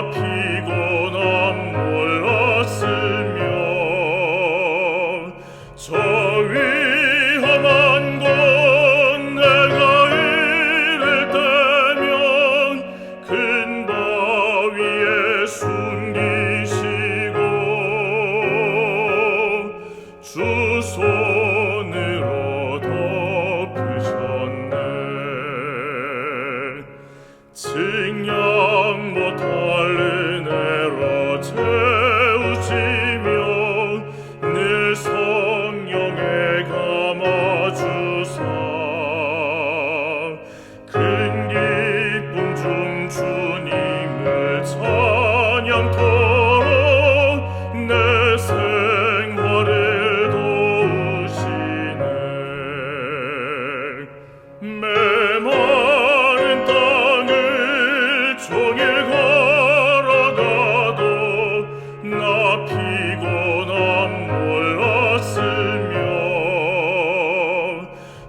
피곤함 몰랐으며 저 위험한 곳 내가 이를 때면 큰 바위에 숨기시고 주 손으로 덮으셨네. 증량 못할 은혜로 채우시며 늘 성령에 감아주사 큰 기쁨 중 주님을 찬양토록 내 생활을 도우시네. 메마른 땅을 종일 걸어가도 나 피곤함 몰랐으며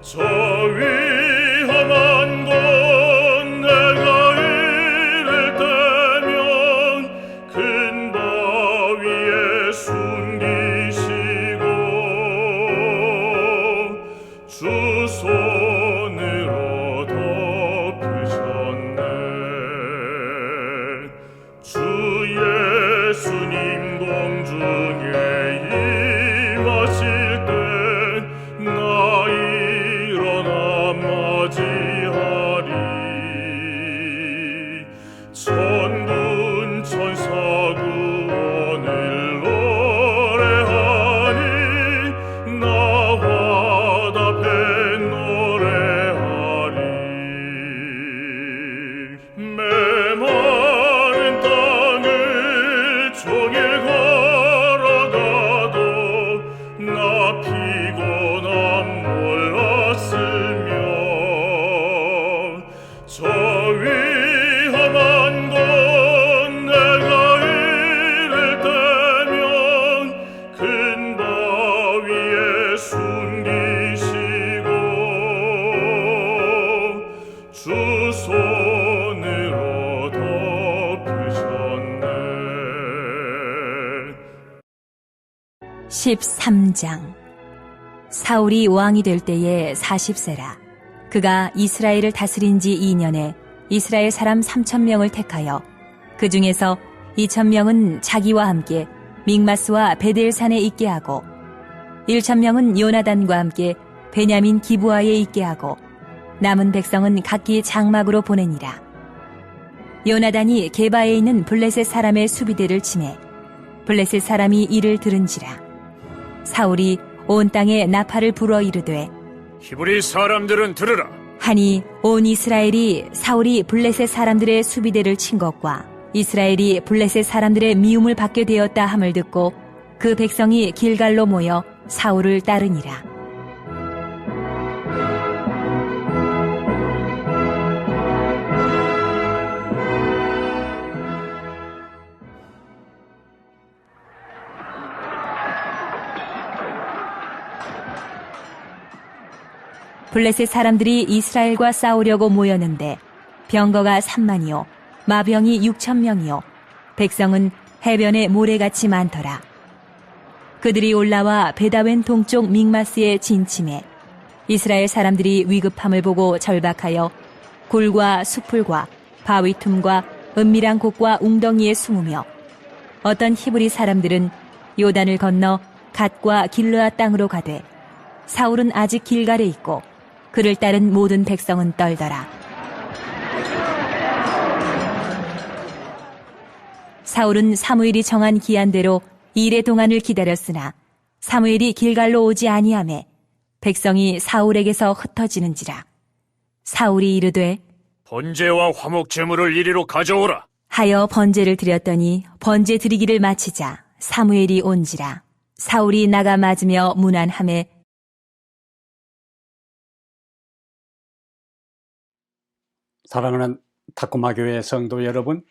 저 위험한 곳 내가 이를 때면 큰 바위에 숨기시고 주 손으로 덮으셨네. 주 예수님 공중에 임하실 때 나 일어나 맞이하리. 천군 천사 구원을 노래하니 나와 답해 노래하리. 메마른 땅을 종일 걸어가도 나 피곤함 몰랐으며 저 위험한 곳 내가 이를 때면 큰 바위에 숨기시고 주 손으로 덮으셨네. 13장. 사울이 왕이 될 때에 40세라. 그가 이스라엘을 다스린 지 2년에 이스라엘 사람 3,000명을 택하여 그 중에서 2,000명은 자기와 함께 믹마스와 베델산에 있게 하고 1,000명은 요나단과 함께 베냐민 기브아에 있게 하고 남은 백성은 각기 장막으로 보내니라. 요나단이 게바에 있는 블레셋 사람의 수비대를 치매 블레셋 사람이 이를 들은지라. 사울이 온 땅에 나팔을 불어 이르되 히브리 사람들은 들으라. 하니 온 이스라엘이 사울이 블레셋 사람들의 수비대를 친 것과 이스라엘이 블레셋 사람들의 미움을 받게 되었다 함을 듣고 그 백성이 길갈로 모여 사울을 따르니라. 블레셋 사람들이 이스라엘과 싸우려고 모였는데 병거가 3만이요 마병이 6,000명이요 백성은 해변에 모래같이 많더라. 그들이 올라와 베다웬 동쪽 믹마스에 진침해 이스라엘 사람들이 위급함을 보고 절박하여 굴과 수풀과 바위 틈과 은밀한 곳과 웅덩이에 숨으며 어떤 히브리 사람들은 요단을 건너 갓과 길르아 땅으로 가되 사울은 아직 길갈에 있고 그를 따른 모든 백성은 떨더라. 사울은 사무엘이 정한 기한대로 일의 동안을 기다렸으나 사무엘이 길갈로 오지 아니하매 백성이 사울에게서 흩어지는지라. 사울이 이르되 번제와 화목 제물을 이리로 가져오라 하여 번제를 드렸더니 번제 드리기를 마치자 사무엘이 온지라. 사울이 나가 맞으며 문안하매 사랑하는 타코마 교회 성도 여러분,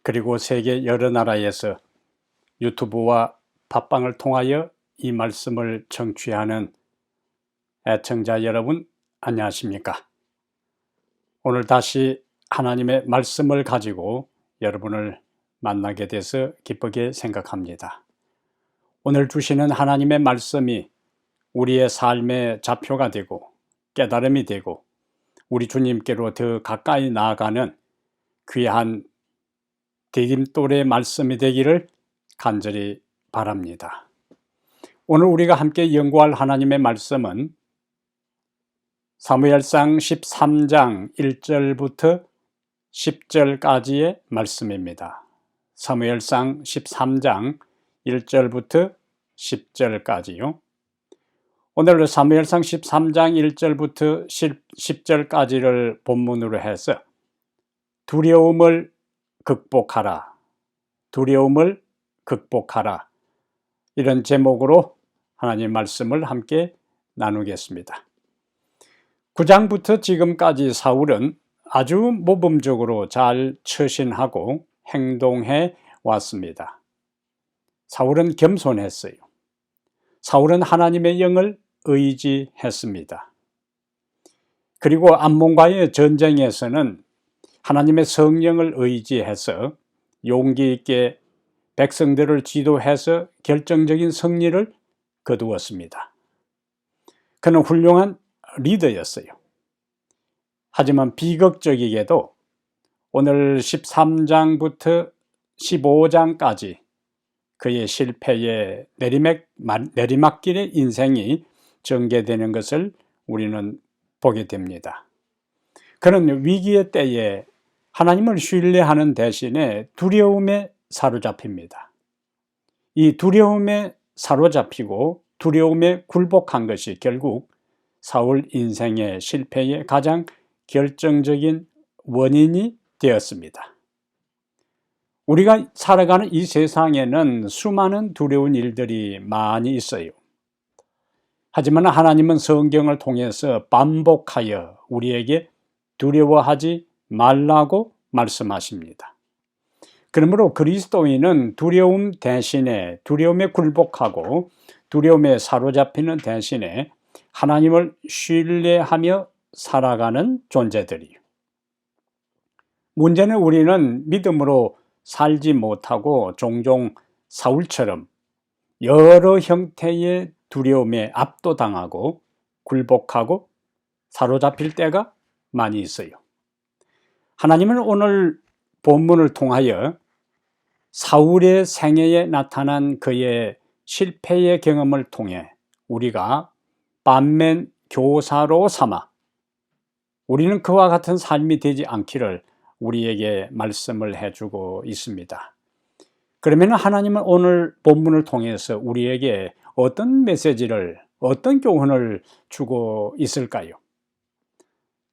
그리고 세계 여러 나라에서 유튜브와 팟빵을 통하여 이 말씀을 청취하는 애청자 여러분, 안녕하십니까? 오늘 다시 하나님의 말씀을 가지고 여러분을 만나게 돼서 기쁘게 생각합니다. 오늘 주시는 하나님의 말씀이 우리의 삶의 좌표가 되고 깨달음이 되고 우리 주님께로 더 가까이 나아가는 귀한 디딤돌의 말씀이 되기를 간절히 바랍니다. 오늘 우리가 함께 연구할 하나님의 말씀은 사무엘상 13장 1절부터 10절까지의 말씀입니다. 사무엘상 13장 1절부터 10절까지요. 오늘 사무엘상 13장 1절부터 10절까지를 본문으로 해서 두려움을 극복하라, 두려움을 극복하라, 이런 제목으로 하나님 말씀을 함께 나누겠습니다. 9장부터 지금까지 사울은 아주 모범적으로 잘 처신하고 행동해 왔습니다. 사울은 겸손했어요. 사울은 하나님의 영을 의지했습니다. 그리고 암몬과의 전쟁에서는 하나님의 성령을 의지해서 용기 있게 백성들을 지도해서 결정적인 승리를 거두었습니다. 그는 훌륭한 리더였어요. 하지만 비극적이게도 오늘 13장부터 15장까지 그의 실패의 내리막길의 인생이 전개되는 것을 우리는 보게 됩니다. 그는 위기의 때에 하나님을 신뢰하는 대신에 두려움에 사로잡힙니다. 이 두려움에 사로잡히고 두려움에 굴복한 것이 결국 사울 인생의 실패의 가장 결정적인 원인이 되었습니다. 우리가 살아가는 이 세상에는 수많은 두려운 일들이 많이 있어요. 하지만 하나님은 성경을 통해서 반복하여 우리에게 두려워하지 말라고 말씀하십니다. 그러므로 그리스도인은 두려움 대신에 두려움에 굴복하고 두려움에 사로잡히는 대신에 하나님을 신뢰하며 살아가는 존재들이에요. 문제는 우리는 믿음으로 살지 못하고 종종 사울처럼 여러 형태의 두려움에 압도당하고 굴복하고 사로잡힐 때가 많이 있어요. 하나님은 오늘 본문을 통하여 사울의 생애에 나타난 그의 실패의 경험을 통해 우리가 반면 교사로 삼아 우리는 그와 같은 삶이 되지 않기를 우리에게 말씀을 해주고 있습니다. 그러면 하나님은 오늘 본문을 통해서 우리에게 어떤 메시지를, 어떤 교훈을 주고 있을까요?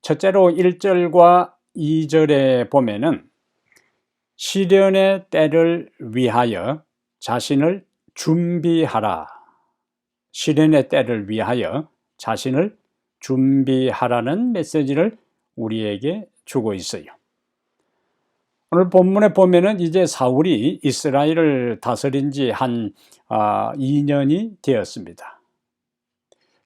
첫째로 1절과 2절에 보면은 시련의 때를 위하여 자신을 준비하라. 시련의 때를 위하여 자신을 준비하라는 메시지를 우리에게 주고 있어요. 오늘 본문에 보면은 이제 사울이 이스라엘을 다스린 지 한 2년이 되었습니다.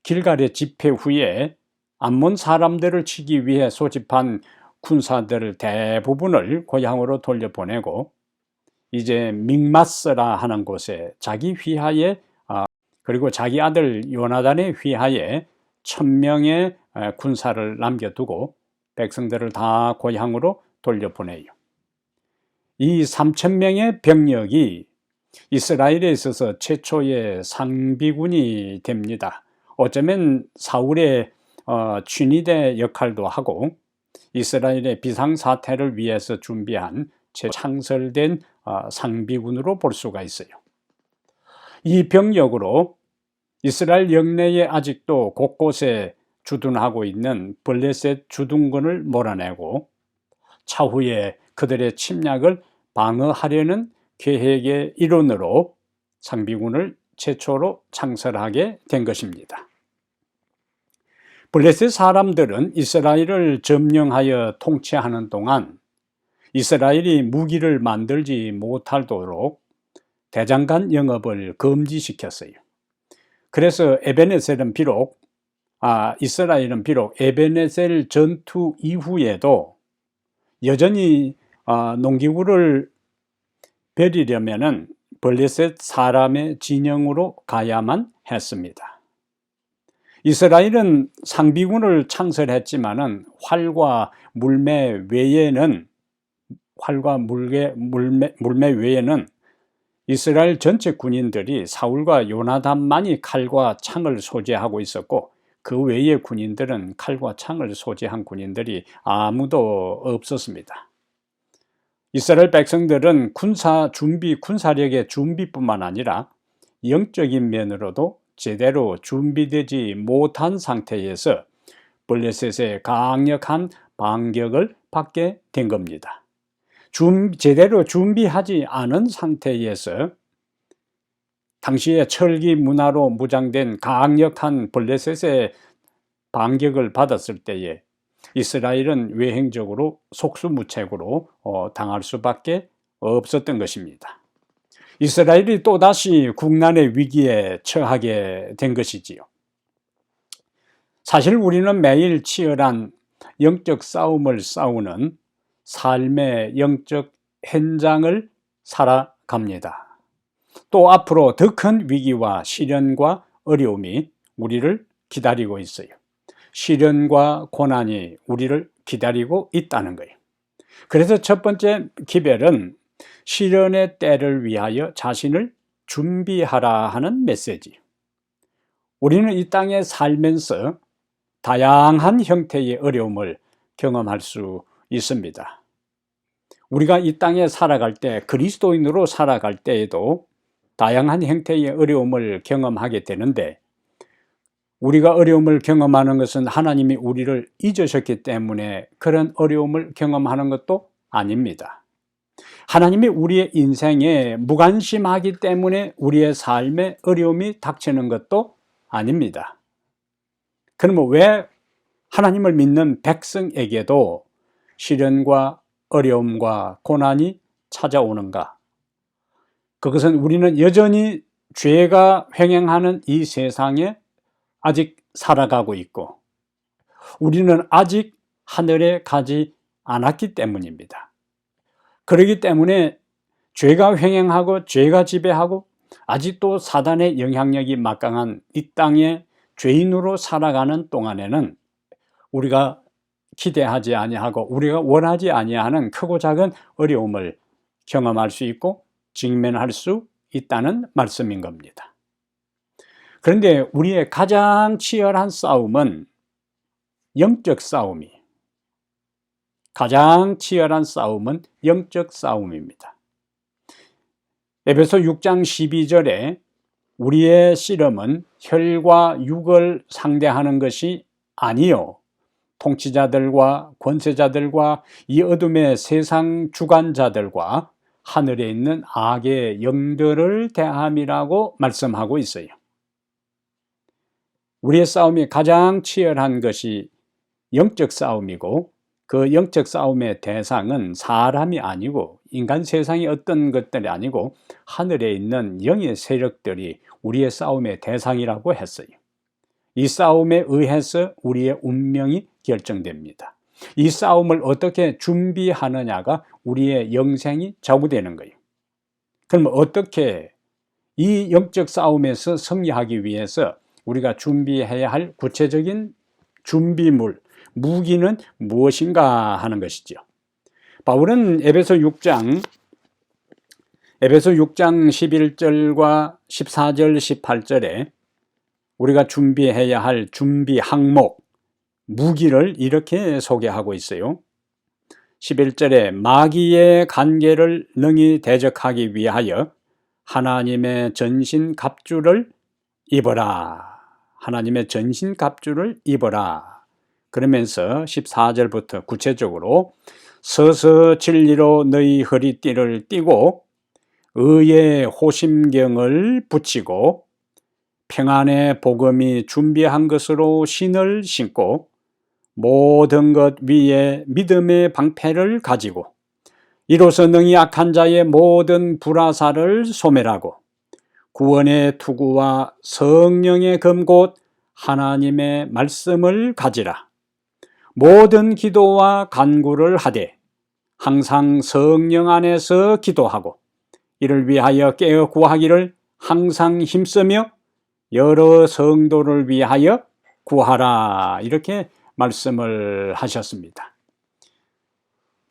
길갈의 집회 후에 암몬 사람들을 치기 위해 소집한 군사들을 대부분을 고향으로 돌려보내고 이제 믹마스라 하는 곳에 자기 휘하에 그리고 자기 아들 요나단의 휘하에 1000명의 군사를 남겨두고 백성들을 다 고향으로 돌려보내요. 이 3000명의 병력이 이스라엘에 있어서 최초의 상비군이 됩니다. 어쩌면 사울의 취니대 역할도 하고 이스라엘의 비상사태를 위해서 준비한 창설된 상비군으로 볼 수가 있어요. 이 병력으로 이스라엘 영내에 아직도 곳곳에 주둔하고 있는 블레셋 주둔군을 몰아내고 차후에 그들의 침략을 방어하려는 계획의 일원으로 상비군을 최초로 창설하게 된 것입니다. 블레셋 사람들은 이스라엘을 점령하여 통치하는 동안 이스라엘이 무기를 만들지 못하도록 대장간 영업을 금지시켰어요. 그래서 이스라엘은 비록 에베네셀 전투 이후에도 여전히 농기구를 버리려면은 블레셋 사람의 진영으로 가야만 했습니다. 이스라엘은 상비군을 창설했지만은 활과 물매 외에는 이스라엘 전체 군인들이 사울과 요나단만이 칼과 창을 소지하고 있었고, 그 외의 군인들은 칼과 창을 소지한 군인들이 아무도 없었습니다. 이스라엘 백성들은 군사력의 준비뿐만 아니라 영적인 면으로도 제대로 준비되지 못한 상태에서 블레셋의 강력한 반격을 받게 된 겁니다. 제대로 준비하지 않은 상태에서 당시에 철기 문화로 무장된 강력한 블레셋의 반격을 받았을 때에 이스라엘은 외행적으로 속수무책으로 당할 수밖에 없었던 것입니다. 이스라엘이 또다시 국난의 위기에 처하게 된 것이지요. 사실 우리는 매일 치열한 영적 싸움을 싸우는 삶의 영적 현장을 살아갑니다. 또 앞으로 더 큰 위기와 시련과 어려움이 우리를 기다리고 있어요. 시련과 고난이 우리를 기다리고 있다는 거예요. 그래서 첫 번째 기별은 시련의 때를 위하여 자신을 준비하라 하는 메시지. 우리는 이 땅에 살면서 다양한 형태의 어려움을 경험할 수 있습니다. 우리가 이 땅에 살아갈 때, 그리스도인으로 살아갈 때에도 다양한 형태의 어려움을 경험하게 되는데, 우리가 어려움을 경험하는 것은 하나님이 우리를 잊으셨기 때문에 그런 어려움을 경험하는 것도 아닙니다. 하나님이 우리의 인생에 무관심하기 때문에 우리의 삶에 어려움이 닥치는 것도 아닙니다. 그러면 왜 하나님을 믿는 백성에게도 시련과 어려움과 고난이 찾아오는가? 그것은 우리는 여전히 죄가 횡행하는 이 세상에 아직 살아가고 있고, 우리는 아직 하늘에 가지 않았기 때문입니다. 그렇기 때문에 죄가 횡행하고 죄가 지배하고 아직도 사단의 영향력이 막강한 이 땅에 죄인으로 살아가는 동안에는 우리가 기대하지 아니하고 우리가 원하지 아니하는 크고 작은 어려움을 경험할 수 있고 직면할 수 있다는 말씀인 겁니다. 그런데 우리의 가장 치열한 싸움은 영적 싸움이, 가장 치열한 싸움은 영적 싸움입니다. 에베소 6장 12절에 우리의 씨름은 혈과 육을 상대하는 것이 아니요 통치자들과 권세자들과 이 어둠의 세상 주관자들과 하늘에 있는 악의 영들을 대함이라고 말씀하고 있어요. 우리의 싸움이 가장 치열한 것이 영적 싸움이고, 그 영적 싸움의 대상은 사람이 아니고 인간 세상의 어떤 것들이 아니고 하늘에 있는 영의 세력들이 우리의 싸움의 대상이라고 했어요. 이 싸움에 의해서 우리의 운명이 결정됩니다. 이 싸움을 어떻게 준비하느냐가 우리의 영생이 좌우되는 거예요. 그럼 어떻게 이 영적 싸움에서 승리하기 위해서 우리가 준비해야 할 구체적인 준비물, 무기는 무엇인가 하는 것이죠. 바울은 에베소 6장 11절과 14절, 18절에 우리가 준비해야 할 준비 항목, 무기를 이렇게 소개하고 있어요. 11절에 마귀의 관계를 능히 대적하기 위하여 하나님의 전신 갑주를 입어라. 하나님의 전신 갑주를 입어라. 그러면서 14절부터 구체적으로 서서 진리로 너희 허리띠를 띠고 의의 호심경을 붙이고 평안의 복음이 준비한 것으로 신을 신고 모든 것 위에 믿음의 방패를 가지고 이로써 능히 악한 자의 모든 불화살을 소멸하고 구원의 투구와 성령의 검곧 하나님의 말씀을 가지라. 모든 기도와 간구를 하되 항상 성령 안에서 기도하고 이를 위하여 깨어 구하기를 항상 힘쓰며 여러 성도를 위하여 구하라, 이렇게 말씀을 하셨습니다.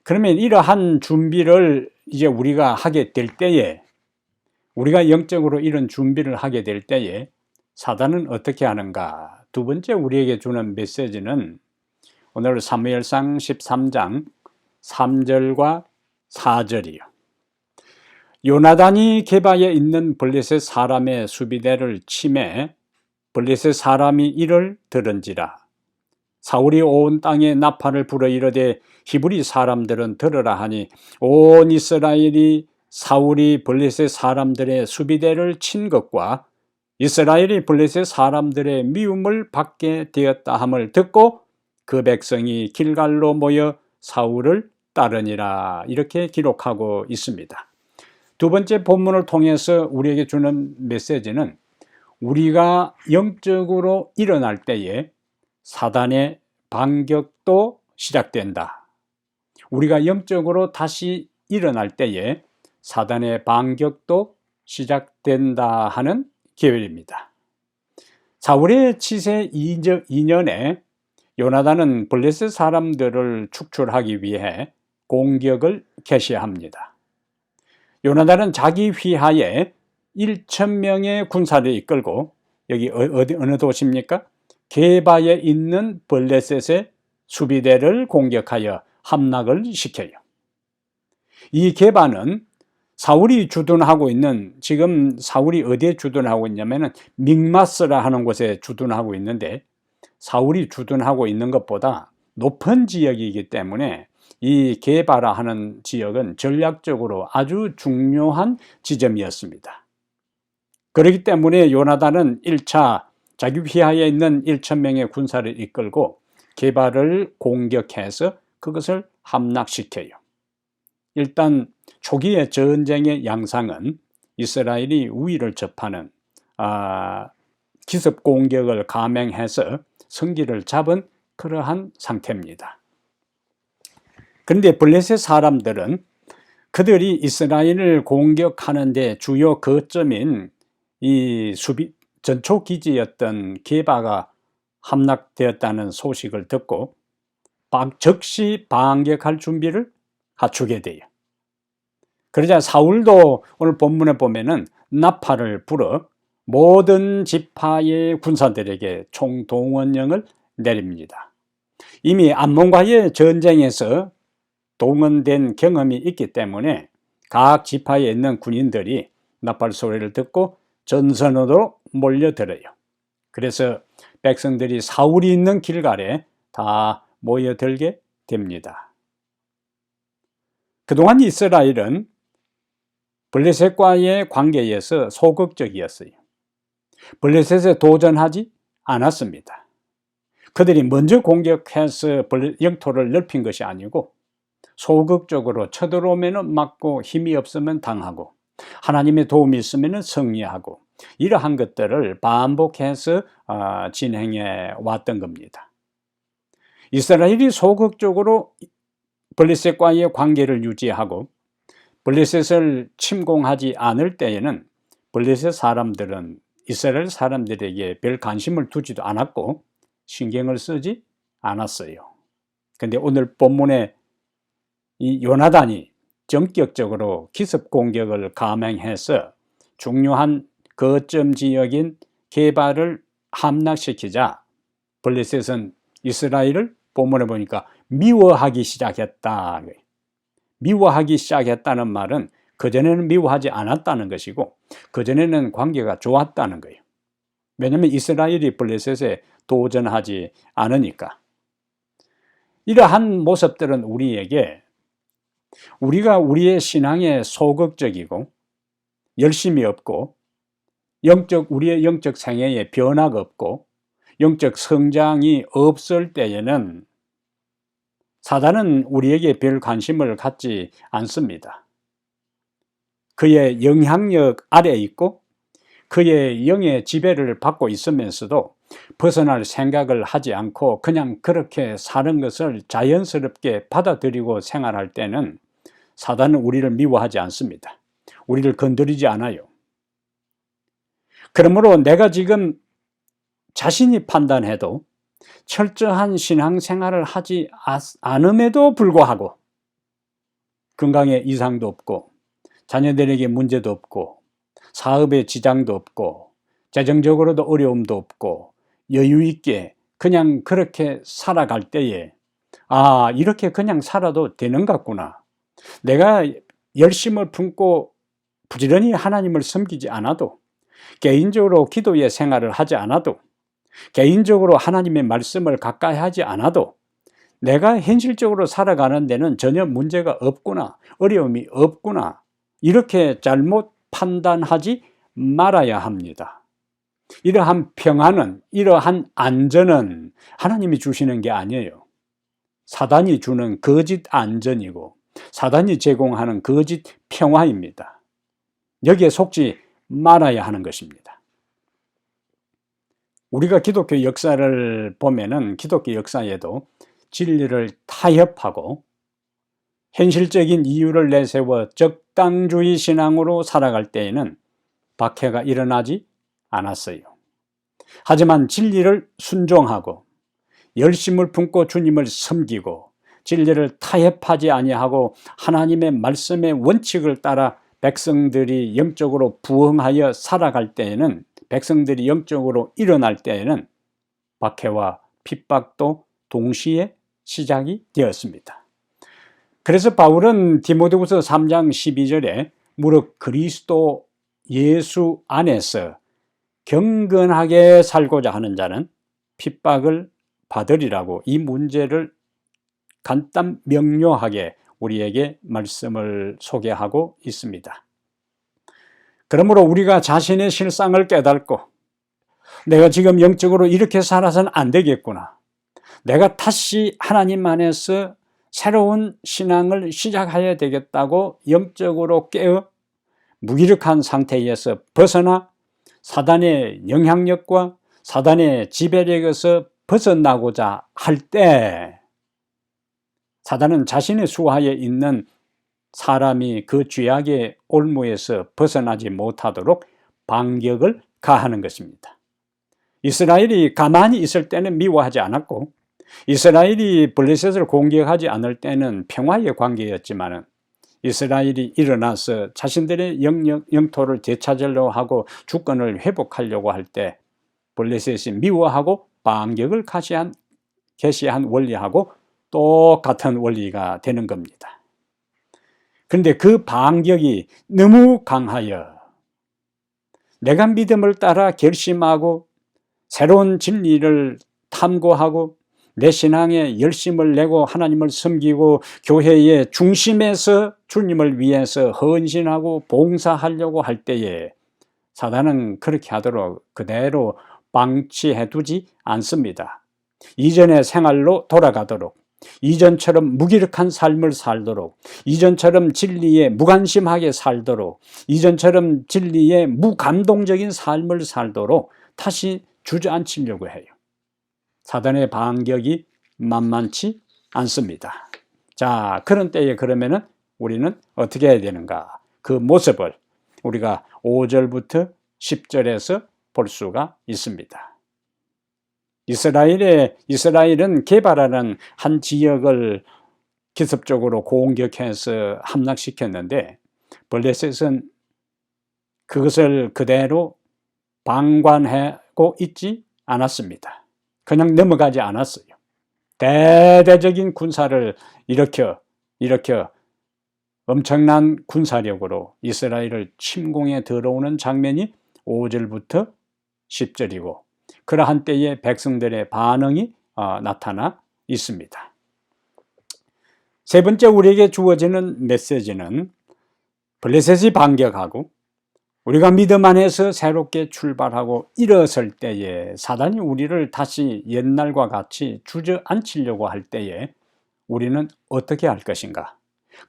그러면 이러한 준비를 이제 우리가 하게 될 때에, 우리가 영적으로 이런 준비를 하게 될 때에 사단은 어떻게 하는가? 두 번째 우리에게 주는 메시지는 오늘 사무엘상 13장 3절과 4절이요. 요나단이 게바에 있는 블레셋 사람의 수비대를 치매 블레셋 사람이 이를 들은지라. 사울이 온 땅에 나팔을 불어 이르되 히브리 사람들은 들으라 하니 온 이스라엘이 사울이 블레셋 사람들의 수비대를 친 것과 이스라엘이 블레셋 사람들의 미움을 받게 되었다 함을 듣고 그 백성이 길갈로 모여 사울을 따르니라, 이렇게 기록하고 있습니다. 두 번째 본문을 통해서 우리에게 주는 메시지는 우리가 영적으로 일어날 때에 사단의 반격도 시작된다. 우리가 영적으로 다시 일어날 때에 사단의 반격도 시작된다 하는 계율입니다. 사울의 치세 2년에 요나단은 블레셋 사람들을 축출하기 위해 공격을 개시합니다. 요나단은 자기 휘하에 1,000명의 군사를 이끌고, 여기 어느 도시입니까? 게바에 있는 블레셋의 수비대를 공격하여 함락을 시켜요. 이 게바는 사울이 주둔하고 있는, 지금 사울이 어디에 주둔하고 있냐면은 믹마스라 하는 곳에 주둔하고 있는데, 사울이 주둔하고 있는 것보다 높은 지역이기 때문에 이 게바라 하는 지역은 전략적으로 아주 중요한 지점이었습니다. 그렇기 때문에 요나단은 1차 자기 휘하에 있는 1,000명의 군사를 이끌고 게바를 공격해서 그것을 함락시켜요. 일단 초기의 전쟁의 양상은 이스라엘이 우위를 접하는 기습 공격을 감행해서 성기를 잡은 그러한 상태입니다. 그런데 블레셋 사람들은 그들이 이스라엘을 공격하는데 주요 거점인 이 전초 기지였던 게바가 함락되었다는 소식을 듣고 즉시 반격할 준비를 갖추게 돼요. 그러자 사울도 오늘 본문에 보면은 나팔을 불어 모든 지파의 군사들에게 총동원령을 내립니다. 이미 암몬과의 전쟁에서 동원된 경험이 있기 때문에 각 지파에 있는 군인들이 나팔 소리를 듣고 전선으로 몰려들어요. 그래서 백성들이 사울이 있는 길갈에 다 모여들게 됩니다. 그동안 이스라엘은 블레셋과의 관계에서 소극적이었어요. 블레셋에 도전하지 않았습니다. 그들이 먼저 공격해서 영토를 넓힌 것이 아니고 소극적으로 쳐들어오면 맞고 힘이 없으면 당하고 하나님의 도움이 있으면 승리하고 이러한 것들을 반복해서 진행해 왔던 겁니다. 이스라엘이 소극적으로 블레셋과의 관계를 유지하고 블레셋을 침공하지 않을 때에는 블레셋 사람들은 이스라엘 사람들에게 별 관심을 두지도 않았고 신경을 쓰지 않았어요. 그런데 오늘 본문에 이 요나단이 전격적으로 기습 공격을 감행해서 중요한 거점 지역인 게바를 함락시키자 블레셋은 이스라엘을 본문에 보니까 미워하기 시작했다. 미워하기 시작했다는 말은 그전에는 미워하지 않았다는 것이고 그전에는 관계가 좋았다는 거예요. 왜냐하면 이스라엘이 블레셋에 도전하지 않으니까. 이러한 모습들은 우리에게 우리가 우리의 신앙에 소극적이고 열심이 없고 우리의 영적 생애에 변화가 없고 영적 성장이 없을 때에는 사단은 우리에게 별 관심을 갖지 않습니다. 그의 영향력 아래에 있고 그의 영의 지배를 받고 있으면서도 벗어날 생각을 하지 않고 그냥 그렇게 사는 것을 자연스럽게 받아들이고 생활할 때는 사단은 우리를 미워하지 않습니다. 우리를 건드리지 않아요. 그러므로 내가 지금 자신이 판단해도 철저한 신앙생활을 하지 않음에도 불구하고 건강에 이상도 없고 자녀들에게 문제도 없고 사업에 지장도 없고 재정적으로도 어려움도 없고 여유 있게 그냥 그렇게 살아갈 때에 이렇게 그냥 살아도 되는 것 같구나. 내가 열심을 품고 부지런히 하나님을 섬기지 않아도, 개인적으로 기도의 생활을 하지 않아도, 개인적으로 하나님의 말씀을 가까이 하지 않아도 내가 현실적으로 살아가는 데는 전혀 문제가 없구나, 어려움이 없구나, 이렇게 잘못 판단하지 말아야 합니다. 이러한 평안은, 이러한 안전은 하나님이 주시는 게 아니에요. 사단이 주는 거짓 안전이고 사단이 제공하는 거짓 평화입니다. 여기에 속지 말아야 하는 것입니다. 우리가 기독교 역사를 보면은 기독교 역사에도 진리를 타협하고 현실적인 이유를 내세워 적당주의 신앙으로 살아갈 때에는 박해가 일어나지 않았어요. 하지만 진리를 순종하고 열심을 품고 주님을 섬기고 진리를 타협하지 아니하고 하나님의 말씀의 원칙을 따라 백성들이 영적으로 부흥하여 살아갈 때에는, 백성들이 영적으로 일어날 때에는 박해와 핍박도 동시에 시작이 되었습니다. 그래서 바울은 디모데후서 3장 12절에 무릇 그리스도 예수 안에서 경건하게 살고자 하는 자는 핍박을 받으리라고 이 문제를 간단 명료하게 우리에게 말씀을 소개하고 있습니다. 그러므로 우리가 자신의 실상을 깨닫고 내가 지금 영적으로 이렇게 살아서는 안 되겠구나, 내가 다시 하나님 안에서 새로운 신앙을 시작해야 되겠다고 영적으로 깨어 무기력한 상태에서 벗어나 사단의 영향력과 사단의 지배력에서 벗어나고자 할 때, 사단은 자신의 수하에 있는 사람이 그 죄악의 올무에서 벗어나지 못하도록 반격을 가하는 것입니다. 이스라엘이 가만히 있을 때는 미워하지 않았고, 이스라엘이 블레셋을 공격하지 않을 때는 평화의 관계였지만, 이스라엘이 일어나서 자신들의 영토를 되찾으려고 하고 주권을 회복하려고 할 때 블레셋이 미워하고 반격을 개시한 원리하고 똑같은 원리가 되는 겁니다. 그런데 그 반격이 너무 강하여 내가 믿음을 따라 결심하고 새로운 진리를 탐구하고 내 신앙에 열심을 내고 하나님을 섬기고 교회의 중심에서 주님을 위해서 헌신하고 봉사하려고 할 때에 사단은 그렇게 하도록 그대로 방치해 두지 않습니다. 이전의 생활로 돌아가도록, 이전처럼 무기력한 삶을 살도록, 이전처럼 진리에 무관심하게 살도록, 이전처럼 진리에 무감동적인 삶을 살도록 다시 주저앉히려고 해요. 사단의 반격이 만만치 않습니다. 자, 그런 때에 그러면은 우리는 어떻게 해야 되는가? 그 모습을 우리가 5절부터 10절에서 볼 수가 있습니다. 이스라엘은 게바라는 한 지역을 기습적으로 공격해서 함락시켰는데 블레셋은 그것을 그대로 방관하고 있지 않았습니다. 그냥 넘어가지 않았어요. 대대적인 군사를 일으켜 엄청난 군사력으로 이스라엘을 침공해 들어오는 장면이 5절부터 10절이고, 그러한 때에 백성들의 반응이 나타나 있습니다. 세 번째 우리에게 주어지는 메시지는 블레셋이 반격하고 우리가 믿음 안에서 새롭게 출발하고 일어설 때에 사단이 우리를 다시 옛날과 같이 주저앉히려고 할 때에 우리는 어떻게 할 것인가?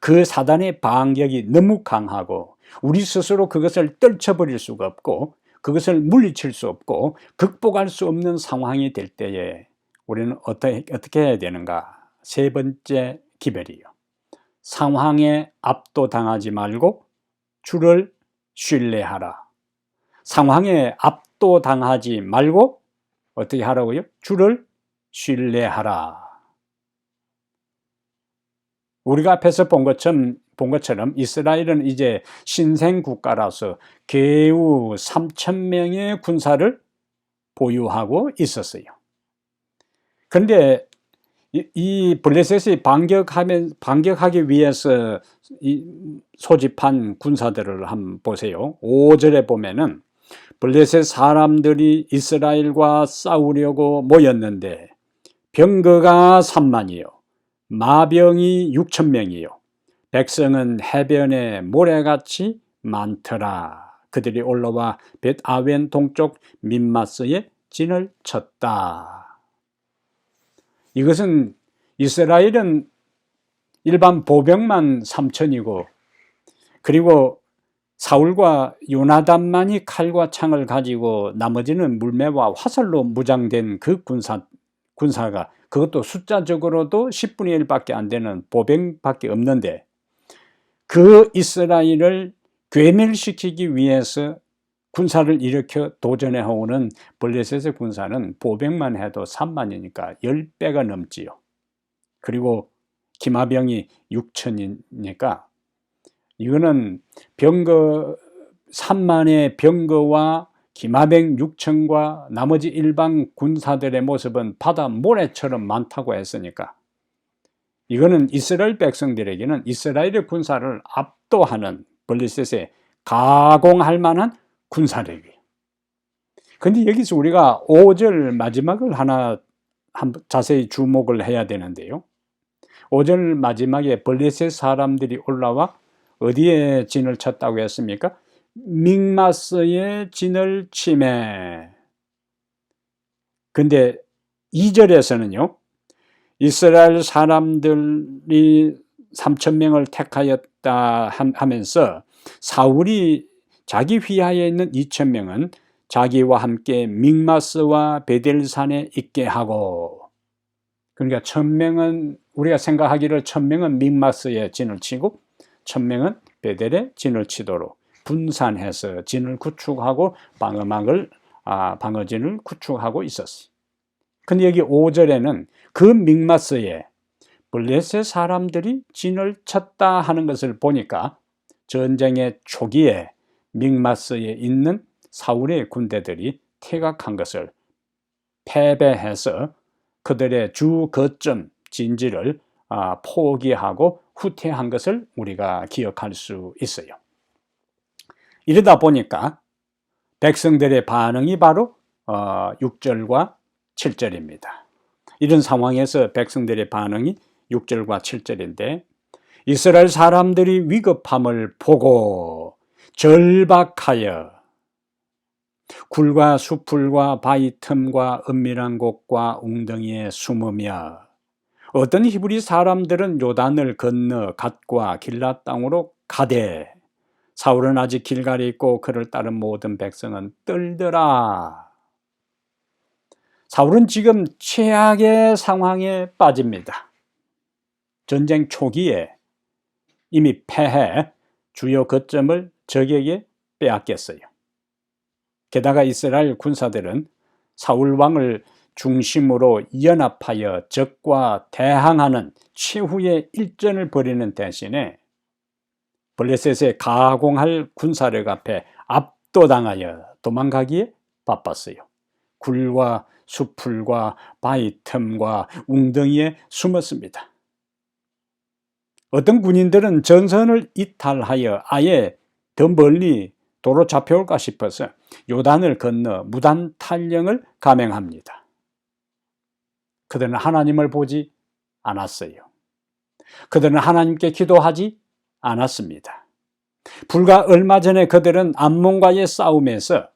그 사단의 반격이 너무 강하고 우리 스스로 그것을 떨쳐버릴 수가 없고 그것을 물리칠 수 없고 극복할 수 없는 상황이 될 때에 우리는 어떻게 해야 되는가? 세 번째 기별이요. 상황에 압도당하지 말고 주를 신뢰하라. 상황에 압도당하지 말고 어떻게 하라고요? 주를 신뢰하라. 우리가 앞에서 본 것처럼 이스라엘은 이제 신생 국가라서 겨우 3,000명의 군사를 보유하고 있었어요. 그런데 이 블레셋이 반격하기 위해서 소집한 군사들을 한번 보세요. 5절에 보면은 블레셋 사람들이 이스라엘과 싸우려고 모였는데 병거가 3만이요 마병이 6,000명이요 백성은 해변에 모래같이 많더라. 그들이 올라와 벳아웬 동쪽 민마스에 진을 쳤다. 이것은 이스라엘은 일반 보병만 3,000이고 그리고 사울과 요나단만이 칼과 창을 가지고 나머지는 물매와 화살로 무장된 그 군사가 그것도 숫자적으로도 10분의 1밖에 안 되는 보병밖에 없는데 그 이스라엘을 괴멸시키기 위해서 군사를 일으켜 도전해 오는 블레셋의 군사는 보병만 해도 3만이니까 10배가 넘지요. 그리고 기마병이 6,000이니까 이거는 3만의 병거와 기마병 6,000과 나머지 일반 군사들의 모습은 바다 모래처럼 많다고 했으니까 이거는 이스라엘 백성들에게는 이스라엘의 군사를 압도하는 블레셋에 가공할 만한 군사력이에요. 그런데 여기서 우리가 5절 마지막을 하나 자세히 주목을 해야 되는데요. 5절 마지막에 블레셋 사람들이 올라와 어디에 진을 쳤다고 했습니까? 믹마스에 진을 치매. 근데 2절에서는요. 이스라엘 사람들이 3,000명을 택하였다 하면서 사울이 자기 휘하에 있는 2,000명은 자기와 함께 믹마스와 베델산에 있게 하고 그러니까 1,000명은 우리가 생각하기를 1,000명은 믹마스에 진을 치고 1,000명은 베델에 진을 치도록 분산해서 진을 구축하고 방어진을 구축하고 있었어요. 근데 여기 5절에는 그 믹마스에 블레셋 사람들이 진을 쳤다 하는 것을 보니까 전쟁의 초기에 믹마스에 있는 사울의 군대들이 퇴각한 것을 패배해서 그들의 주 거점 진지를 포기하고 후퇴한 것을 우리가 기억할 수 있어요. 이러다 보니까 백성들의 반응이 바로 6절과 7절입니다. 이런 상황에서 백성들의 반응이 6절과 7절인데 이스라엘 사람들이 위급함을 보고 절박하여 굴과 수풀과 바위 틈과 은밀한 곳과 웅덩이에 숨으며 어떤 히브리 사람들은 요단을 건너 갓과 길라 땅으로 가되 사울은 아직 길갈에 있고 그를 따른 모든 백성은 떨더라. 사울은 지금 최악의 상황에 빠집니다. 전쟁 초기에 이미 패해 주요 거점을 적에게 빼앗겼어요. 게다가 이스라엘 군사들은 사울 왕을 중심으로 연합하여 적과 대항하는 최후의 일전을 벌이는 대신에 블레셋의 가공할 군사력 앞에 압도당하여 도망가기에 바빴어요. 굴과 수풀과 바위 틈과 웅덩이에 숨었습니다. 어떤 군인들은 전선을 이탈하여 아예 더 멀리 도로 잡혀올까 싶어서 요단을 건너 무단 탈영을 감행합니다. 그들은 하나님을 보지 않았어요. 그들은 하나님께 기도하지 않았습니다. 불과 얼마 전에 그들은 암몬과의 싸움에서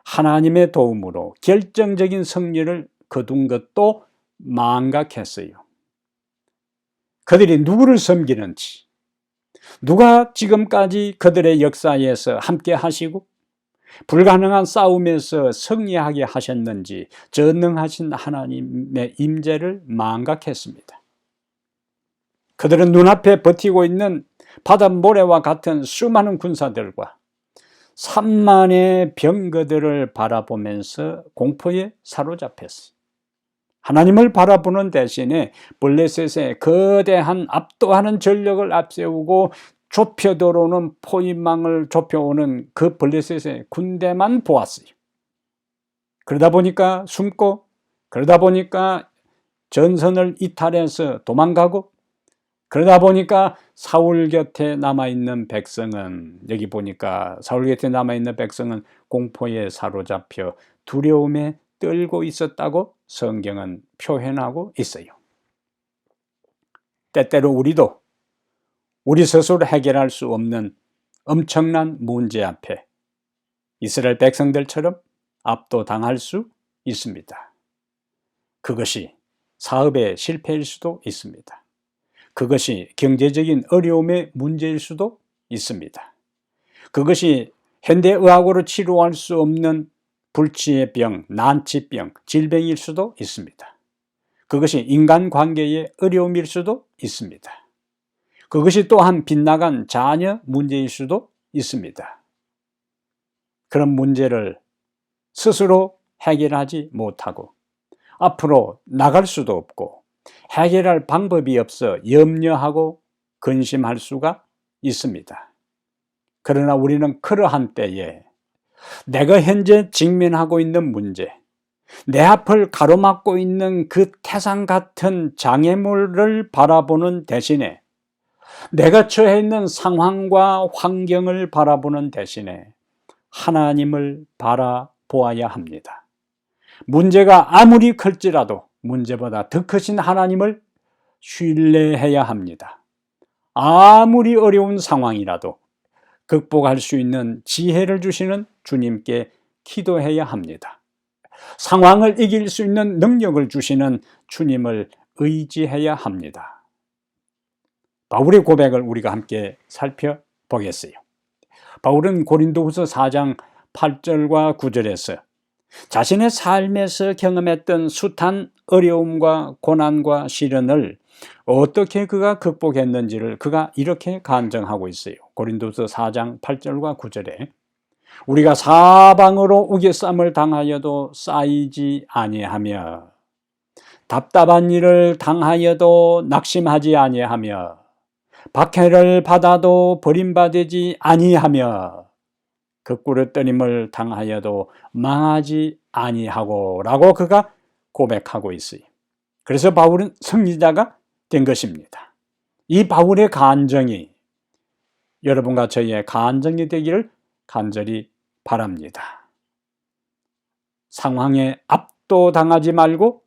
하나님의 도움으로 결정적인 승리를 거둔 것도 망각했어요. 그들이 누구를 섬기는지, 누가 지금까지 그들의 역사에서 함께 하시고 불가능한 싸움에서 승리하게 하셨는지 전능하신 하나님의 임재를 망각했습니다. 그들은 눈앞에 버티고 있는 바닷모래와 같은 수많은 군사들과 3만의 병거들을 바라보면서 공포에 사로잡혔어요. 하나님을 바라보는 대신에 블레셋의 거대한 압도하는 전력을 앞세우고 좁혀 들어오는 포위망을 좁혀오는 그 블레셋의 군대만 보았어요. 그러다 보니까 숨고, 그러다 보니까 전선을 이탈해서 도망가고, 그러다 보니까 사울 곁에 남아있는 백성은, 여기 보니까 사울 곁에 남아있는 백성은 공포에 사로잡혀 두려움에 떨고 있었다고 성경은 표현하고 있어요. 때때로 우리도 우리 스스로 해결할 수 없는 엄청난 문제 앞에 이스라엘 백성들처럼 압도당할 수 있습니다. 그것이 사업의 실패일 수도 있습니다. 그것이 경제적인 어려움의 문제일 수도 있습니다. 그것이 현대의학으로 치료할 수 없는 불치의 병, 난치병, 질병일 수도 있습니다. 그것이 인간관계의 어려움일 수도 있습니다. 그것이 또한 빗나간 자녀 문제일 수도 있습니다. 그런 문제를 스스로 해결하지 못하고 앞으로 나갈 수도 없고 해결할 방법이 없어 염려하고 근심할 수가 있습니다. 그러나 우리는 그러한 때에 내가 현재 직면하고 있는 문제, 내 앞을 가로막고 있는 그 태산 같은 장애물을 바라보는 대신에 내가 처해 있는 상황과 환경을 바라보는 대신에 하나님을 바라보아야 합니다. 문제가 아무리 클지라도 문제보다 더 크신 하나님을 신뢰해야 합니다. 아무리 어려운 상황이라도 극복할 수 있는 지혜를 주시는 주님께 기도해야 합니다. 상황을 이길 수 있는 능력을 주시는 주님을 의지해야 합니다. 바울의 고백을 우리가 함께 살펴보겠어요. 바울은 고린도후서 4장 8절과 9절에서 자신의 삶에서 경험했던 숱한 어려움과 고난과 시련을 어떻게 그가 극복했는지를 그가 이렇게 간증하고 있어요. 고린도서 4장 8절과 9절에 우리가 사방으로 우겨쌈을 당하여도 쌓이지 아니하며 답답한 일을 당하여도 낙심하지 아니하며 박해를 받아도 버림받지 아니하며 극구르뜨림을 당하여도 망하지 아니하고 라고 그가 고백하고 있어요. 그래서 바울은 승리자가 된 것입니다. 이 바울의 간증이 여러분과 저희의 간증이 되기를 간절히 바랍니다. 상황에 압도당하지 말고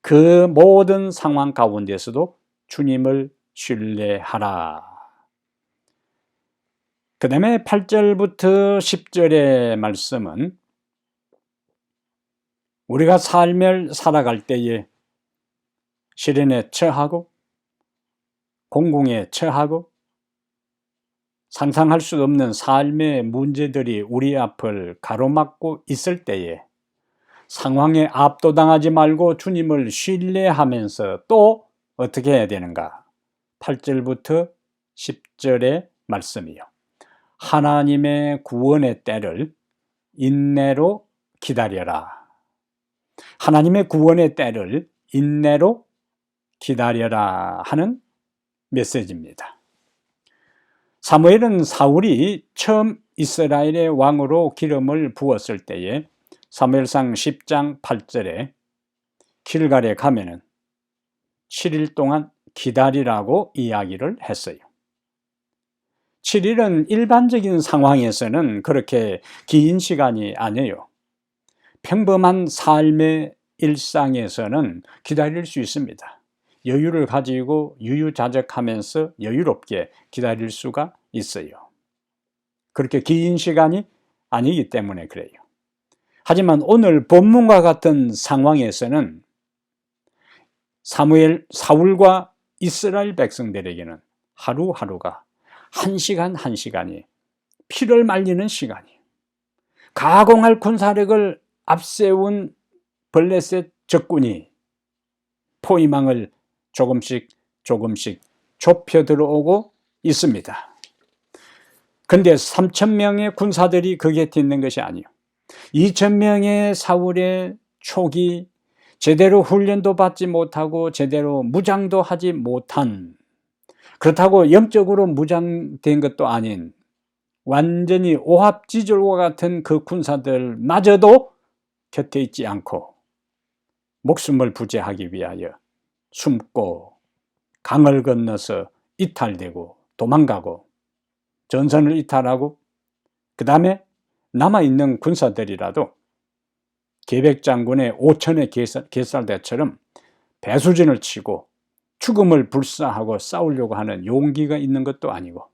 그 모든 상황 가운데서도 주님을 신뢰하라. 그 다음에 8절부터 10절의 말씀은 우리가 삶을 살아갈 때에 시련에 처하고 공공에 처하고 상상할 수 없는 삶의 문제들이 우리 앞을 가로막고 있을 때에 상황에 압도당하지 말고 주님을 신뢰하면서 또 어떻게 해야 되는가? 8절부터 10절의 말씀이요. 하나님의 구원의 때를 인내로 기다려라. 하나님의 구원의 때를 인내로 기다려라 하는 메시지입니다. 사무엘은 사울이 처음 이스라엘의 왕으로 기름을 부었을 때에 사무엘상 10장 8절에 길갈에 가면은 7일 동안 기다리라고 이야기를 했어요. 7일은 일반적인 상황에서는 그렇게 긴 시간이 아니에요. 평범한 삶의 일상에서는 기다릴 수 있습니다. 여유를 가지고 유유자적하면서 여유롭게 기다릴 수가 있어요. 그렇게 긴 시간이 아니기 때문에 그래요. 하지만 오늘 본문과 같은 상황에서는 사울과 이스라엘 백성들에게는 하루하루가 한 시간 한 시간이 피를 말리는 시간이 가공할 군사력을 앞세운 블레셋 적군이 포위망을 조금씩 좁혀 들어오고 있습니다. 근데 3,000명의 군사들이 그 곁에 있는 것이 아니요, 2,000명의 사울의 촉이 제대로 훈련도 받지 못하고 제대로 무장도 하지 못한, 그렇다고 영적으로 무장된 것도 아닌 완전히 오합지졸과 같은 그 군사들마저도 곁에 있지 않고 목숨을 부지하기 위하여 숨고 강을 건너서 이탈되고 도망가고 전선을 이탈하고, 그 다음에 남아있는 군사들이라도 계백장군의 5천의 개살대처럼 배수진을 치고 죽음을 불사하고 싸우려고 하는 용기가 있는 것도 아니고,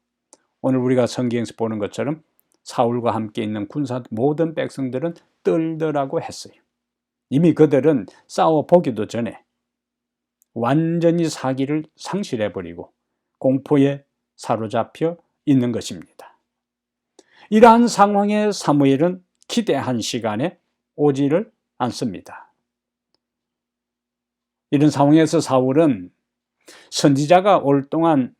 오늘 우리가 성경에서 보는 것처럼 사울과 함께 있는 군사 모든 백성들은 떨더라고 했어요. 이미 그들은 싸워보기도 전에 완전히 사기를 상실해버리고 공포에 사로잡혀 있는 것입니다. 이러한 상황에 사무엘은 기대한 시간에 오지를 않습니다. 이런 상황에서 사울은 선지자가 올 동안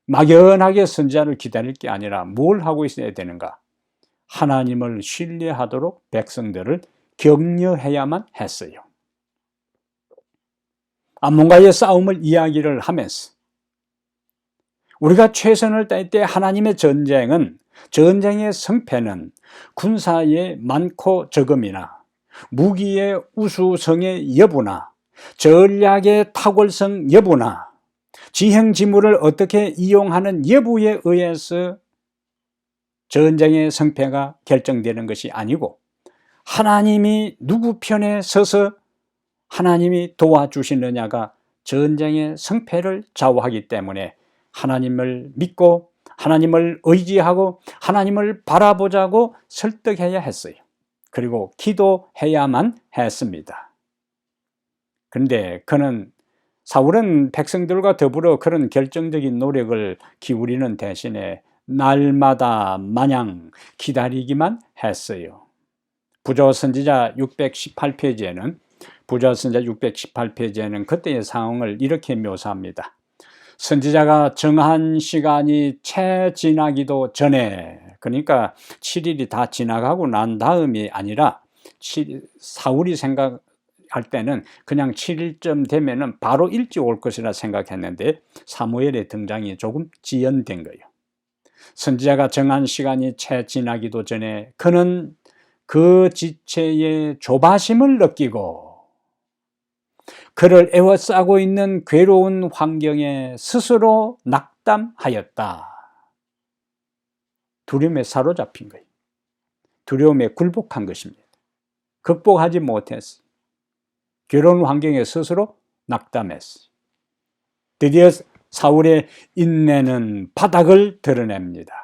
막연하게 선지자를 기다릴 게 아니라 뭘 하고 있어야 되는가? 하나님을 신뢰하도록 백성들을 격려해야만 했어요. 암몬과의 싸움을 이야기를 하면서 우리가 최선을 다할 때 하나님의 전쟁의 성패는 군사의 많고 적음이나 무기의 우수성의 여부나 전략의 탁월성 여부나 지형지물을 어떻게 이용하는 여부에 의해서 전쟁의 성패가 결정되는 것이 아니고, 하나님이 누구 편에 서서 하나님이 도와주시느냐가 전쟁의 성패를 좌우하기 때문에 하나님을 믿고 하나님을 의지하고 하나님을 바라보자고 설득해야 했어요. 그리고 기도해야만 했습니다. 그런데 사울은 백성들과 더불어 그런 결정적인 노력을 기울이는 대신에 날마다 마냥 기다리기만 했어요. 부조선지자 618페이지에는 그때의 상황을 이렇게 묘사합니다. 선지자가 정한 시간이 채 지나기도 전에, 그러니까 7일이 다 지나가고 난 다음이 아니라 사울이 생각할 때는 그냥 7일쯤 되면은 바로 일찍 올 것이라 생각했는데 사무엘의 등장이 조금 지연된 거예요. 선지자가 정한 시간이 채 지나기도 전에 그는 그 지체의 조바심을 느끼고 그를 에워싸고 있는 괴로운 환경에 스스로 낙담하였다. 두려움에 사로잡힌 거예요. 두려움에 굴복한 것입니다. 극복하지 못했어요. 괴로운 환경에 스스로 낙담했어요. 드디어 사울의 인내는 바닥을 드러냅니다.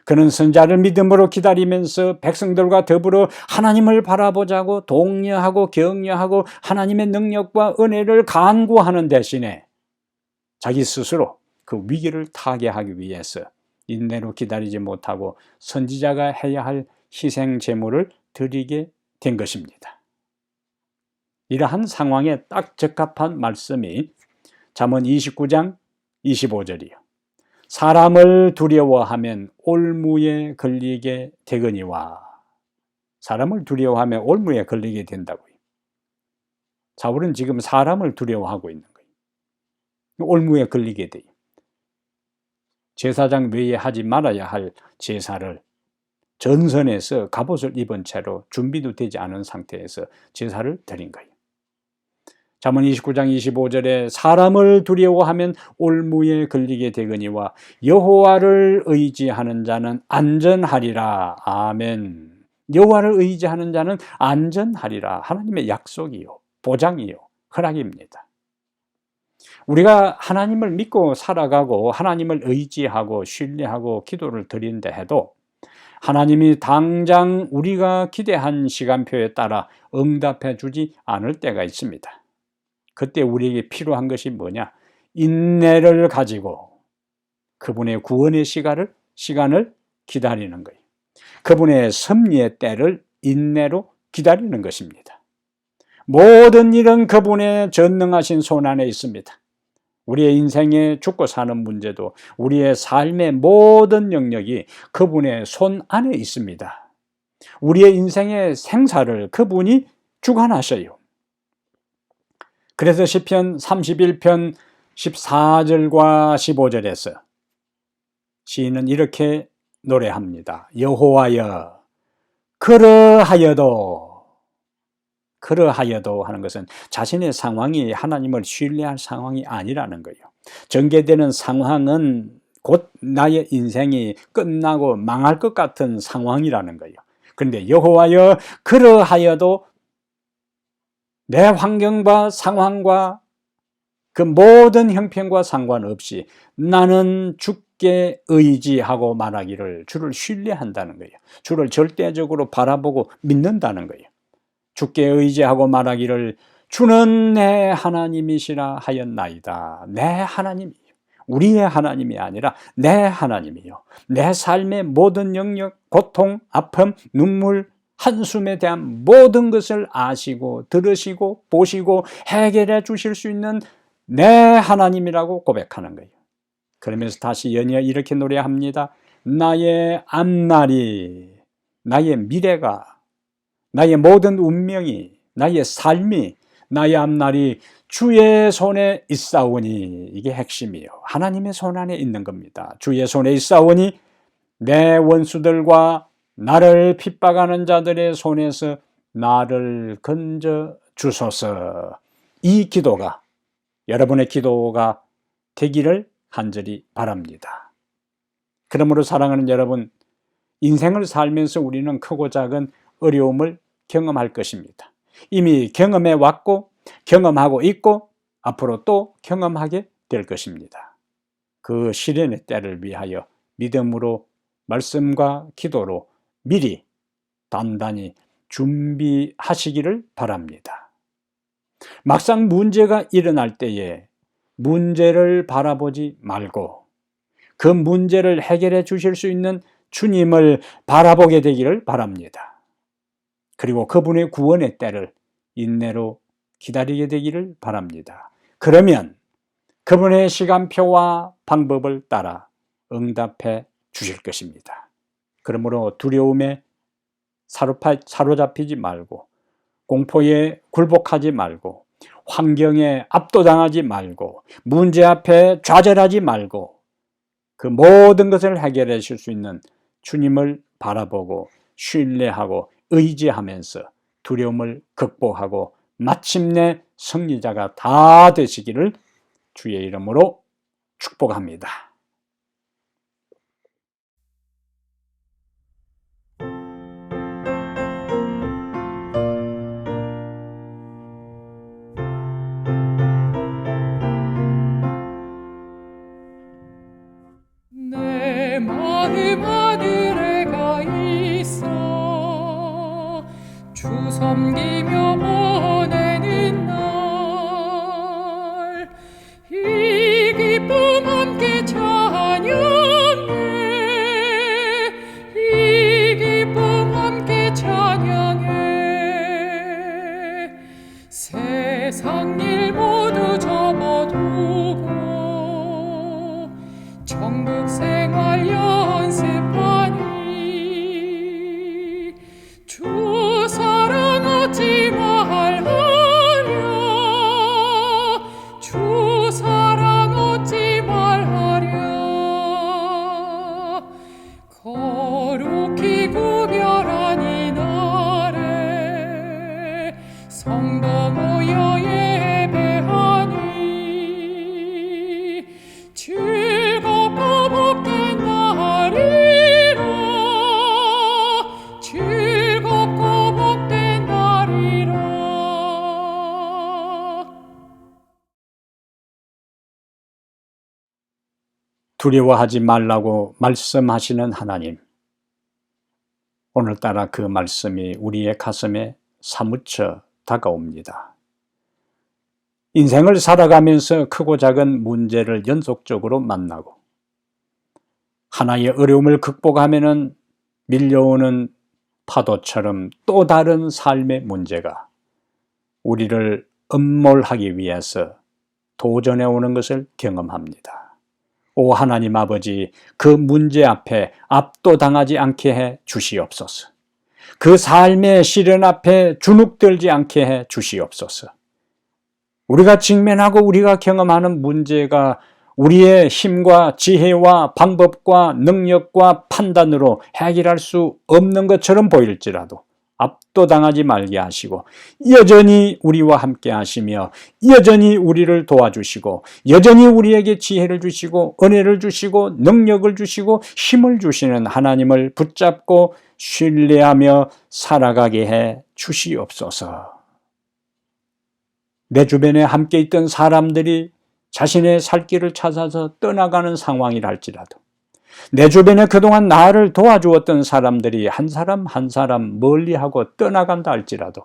그는 선지자를 믿음으로 기다리면서 백성들과 더불어 하나님을 바라보자고 독려하고 격려하고 하나님의 능력과 은혜를 간구하는 대신에 자기 스스로 그 위기를 타개하기 위해서 인내로 기다리지 못하고 선지자가 해야 할 희생 제물을 드리게 된 것입니다. 이러한 상황에 딱 적합한 말씀이 잠언 29장 25절이요. 사람을 두려워하면 올무에 걸리게 되거니와. 사람을 두려워하면 올무에 걸리게 된다고요. 사울은 지금 사람을 두려워하고 있는 거예요. 올무에 걸리게 돼요. 제사장 외에 하지 말아야 할 제사를 전선에서 갑옷을 입은 채로 준비도 되지 않은 상태에서 제사를 드린 거예요. 잠언 29장 25절에 사람을 두려워하면 올무에 걸리게 되거니와 여호와를 의지하는 자는 안전하리라. 아멘. 여호와를 의지하는 자는 안전하리라. 하나님의 약속이요, 보장이요, 허락입니다. 우리가 하나님을 믿고 살아가고 하나님을 의지하고 신뢰하고 기도를 드린다 해도 하나님이 당장 우리가 기대한 시간표에 따라 응답해 주지 않을 때가 있습니다. 그때 우리에게 필요한 것이 뭐냐? 인내를 가지고 그분의 구원의 시간을 기다리는 거예요. 그분의 섭리의 때를 인내로 기다리는 것입니다. 모든 일은 그분의 전능하신 손 안에 있습니다. 우리의 인생에 죽고 사는 문제도 우리의 삶의 모든 영역이 그분의 손 안에 있습니다. 우리의 인생의 생사를 그분이 주관하셔요. 그래서 시편 31편 14절과 15절에서 시인은 이렇게 노래합니다. 여호와여, 그러하여도 하는 것은 자신의 상황이 하나님을 신뢰할 상황이 아니라는 거예요. 전개되는 상황은 곧 나의 인생이 끝나고 망할 것 같은 상황이라는 거예요. 그런데 여호와여, 그러하여도 내 환경과 상황과 그 모든 형편과 상관없이 나는 주께 의지하고 말하기를 주를 신뢰한다는 거예요. 주를 절대적으로 바라보고 믿는다는 거예요. 주께 의지하고 말하기를 주는 내 하나님이시라 하였나이다. 내 하나님이요. 우리의 하나님이 아니라 내 하나님이요. 내 삶의 모든 영역, 고통, 아픔, 눈물, 한숨에 대한 모든 것을 아시고 들으시고 보시고 해결해 주실 수 있는 내 하나님이라고 고백하는 거예요. 그러면서 다시 연이어 이렇게 노래합니다. 나의 앞날이, 나의 미래가, 나의 모든 운명이, 나의 삶이, 나의 앞날이 주의 손에 있사오니, 이게 핵심이에요. 하나님의 손 안에 있는 겁니다. 주의 손에 있사오니 내 원수들과 나를 핍박하는 자들의 손에서 나를 건져 주소서. 이 기도가 여러분의 기도가 되기를 간절히 바랍니다. 그러므로 사랑하는 여러분, 인생을 살면서 우리는 크고 작은 어려움을 경험할 것입니다. 이미 경험해 왔고 경험하고 있고 앞으로 또 경험하게 될 것입니다. 그 시련의 때를 위하여 믿음으로 말씀과 기도로 미리 단단히 준비하시기를 바랍니다. 막상 문제가 일어날 때에 문제를 바라보지 말고 그 문제를 해결해 주실 수 있는 주님을 바라보게 되기를 바랍니다. 그리고 그분의 구원의 때를 인내로 기다리게 되기를 바랍니다. 그러면 그분의 시간표와 방법을 따라 응답해 주실 것입니다. 그러므로 두려움에 사로잡히지 말고 공포에 굴복하지 말고 환경에 압도당하지 말고 문제 앞에 좌절하지 말고 그 모든 것을 해결해 주실 수 있는 주님을 바라보고 신뢰하고 의지하면서 두려움을 극복하고 마침내 승리자가 다 되시기를 주의 이름으로 축복합니다. 내 마음 하늘에 가 있어 주 섬기며 보내는 날 이 기쁨 함께 찬양해 이 기쁨 함께 찬양해 세상 일 모두 접어두고 천국 생활 연습하니 주 사랑 얻지 말하랴 주 사랑 얻지 말하랴 거룩히 구별한 이날에 성도 모여 예배하니 즐겁고 복된 날이라 즐겁고 복된 날이라. 두려워하지 말라고 말씀하시는 하나님, 오늘따라 그 말씀이 우리의 가슴에 사무쳐 다가옵니다. 인생을 살아가면서 크고 작은 문제를 연속적으로 만나고 하나의 어려움을 극복하면은 밀려오는 파도처럼 또 다른 삶의 문제가 우리를 엄몰하기 위해서 도전해 오는 것을 경험합니다. 오 하나님 아버지, 그 문제 앞에 압도당하지 않게 해 주시옵소서. 그 삶의 시련 앞에 주눅들지 않게 해 주시옵소서. 우리가 직면하고 우리가 경험하는 문제가 우리의 힘과 지혜와 방법과 능력과 판단으로 해결할 수 없는 것처럼 보일지라도 압도당하지 말게 하시고 여전히 우리와 함께 하시며 여전히 우리를 도와주시고 여전히 우리에게 지혜를 주시고 은혜를 주시고 능력을 주시고 힘을 주시는 하나님을 붙잡고 신뢰하며 살아가게 해 주시옵소서. 내 주변에 함께 있던 사람들이 자신의 살 길을 찾아서 떠나가는 상황이라 할지라도 내 주변에 그동안 나를 도와주었던 사람들이 한 사람 한 사람 멀리하고 떠나간다 할지라도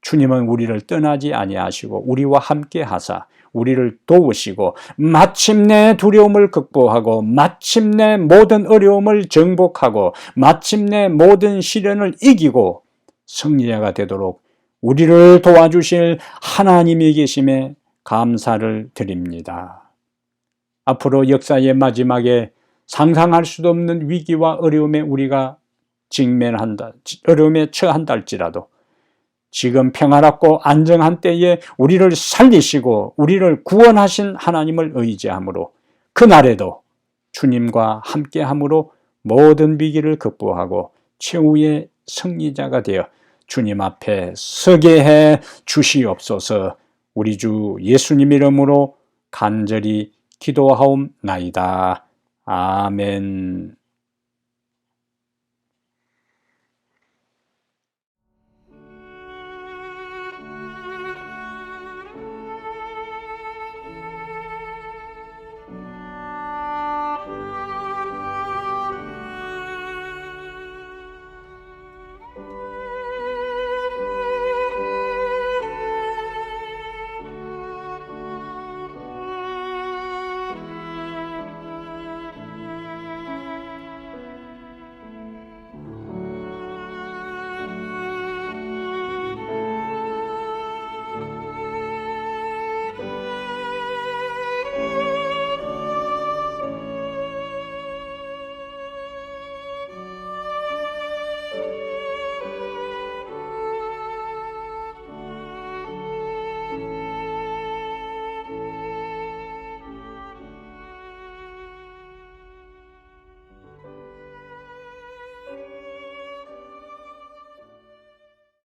주님은 우리를 떠나지 아니하시고 우리와 함께 하사 우리를 도우시고 마침내 두려움을 극복하고 마침내 모든 어려움을 정복하고 마침내 모든 시련을 이기고 승리자가 되도록 우리를 도와주실 하나님이 계심에 감사를 드립니다. 앞으로 역사의 마지막에 상상할 수도 없는 위기와 어려움에 우리가 어려움에 처한다 할지라도 지금 평화롭고 안정한 때에 우리를 살리시고 우리를 구원하신 하나님을 의지함으로 그날에도 주님과 함께함으로 모든 위기를 극복하고 최후의 승리자가 되어 주님 앞에 서게 해 주시옵소서. 우리 주 예수님 이름으로 간절히 기도하옵나이다. 아멘.